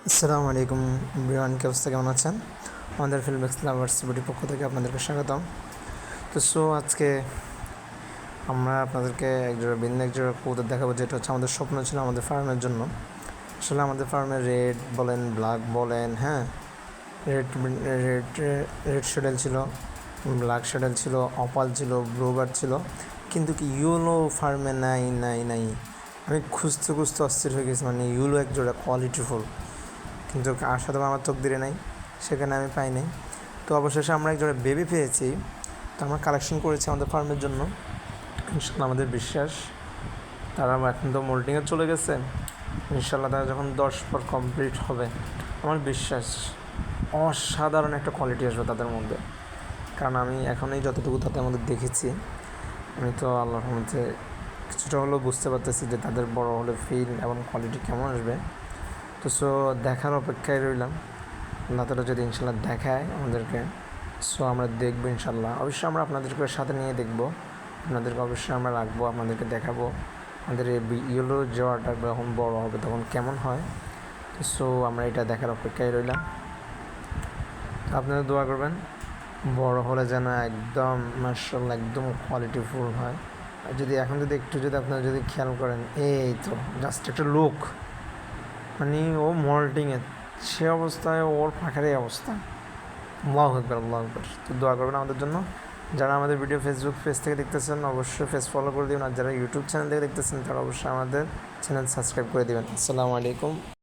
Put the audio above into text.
আসসালামু আলাইকুম এভরিওয়ান, কি অবস্থা, কেমন আছেন? আমাদের ফিল্মেক্স লাভার্স বিডির পক্ষ থেকে আপনাদেরকে স্বাগতম। তো আজকে আমরা আপনাদেরকে ভিন্ন একজোড়া কবুতর দেখাবো, যেটা হচ্ছে আমাদের স্বপ্ন ছিল আমাদের ফার্মের জন্য। আসলে আমাদের ফার্মে রেড বলেন, ব্ল্যাক বলেন, হ্যাঁ, রেড রেড রেড শেডেল ছিল, ব্ল্যাক শেডেল ছিল, অপাল ছিল, ব্লুবার্ড ছিল, কিন্তু কি ইউলো ফার্মে নাই নাই নাই। আমি খুঁজতে খুঁজতে অস্থির হয়ে গেছি, মানে ইউলো একজোড়া কোয়ালিটিফুল, কিন্তু সাথে আমার চোখ দিয়ে নাই, সেখানে আমি পাই নাই। তো অবশেষে আমরা একজোড়া বেবি পেয়েছি, তো আমরা কালেকশন করেছি আমাদের ফার্মের জন্য। ইনশাল্লাহ আমাদের বিশ্বাস তারা এখন তো মোল্ডিংয়ে চলে গেছে, ইনশাল্লাহ তারা যখন 10 পর কমপ্লিট হবে, আমার বিশ্বাস অসাধারণ একটা কোয়ালিটি আসবে তাদের মধ্যে। কারণ আমি এখনই যতটুকু তাদের মধ্যে দেখেছি, আমি তো আল্লাহর মধ্যে কিছুটা হলেও বুঝতে পারতেছি যে তাদের বড় হলে ফিল এবং কোয়ালিটি কেমন আসবে। তো দেখার অপেক্ষায় রইলাম, আল্লাহ তাআলা যদি ইনশাল্লাহ দেখায় আমাদেরকে, আমরা দেখবো ইনশাল্লাহ। অবশ্যই আমরা আপনাদেরকে সাথে নিয়ে দেখবো, আপনাদেরকে অবশ্যই আমরা রাখবো, আপনাদেরকে দেখাবো আমাদের এই ইয়েলো যাওয়াটা যখন বড় হবে তখন কেমন হয়। তো আমরা এটা দেখার অপেক্ষায় রইলাম। তো আপনারা দোয়া করবেন বড় হলে যেন একদম মাশাআল্লাহ একদম কোয়ালিটিফুল হয়। আর যদি একটু আপনারা যদি খেয়াল করেন, এই তো জাস্ট একটা লুক, মানে ও মল্টিংয়ে সে অবস্থায় ওর পাখার এই অবস্থা, আল্লাহু আকবার আল্লাহু আকবার। তো দোয়া করবেন আমাদের জন্য। যারা আমাদের ভিডিও ফেসবুক পেজ থেকে দেখতেছেন অবশ্যই পেজ ফলো করে দেবেন, আর যারা ইউটিউব চ্যানেল থেকে দেখতেছেন তারা অবশ্যই আমাদের চ্যানেল সাবস্ক্রাইব করে দেবেন। আসসালামু আলাইকুম।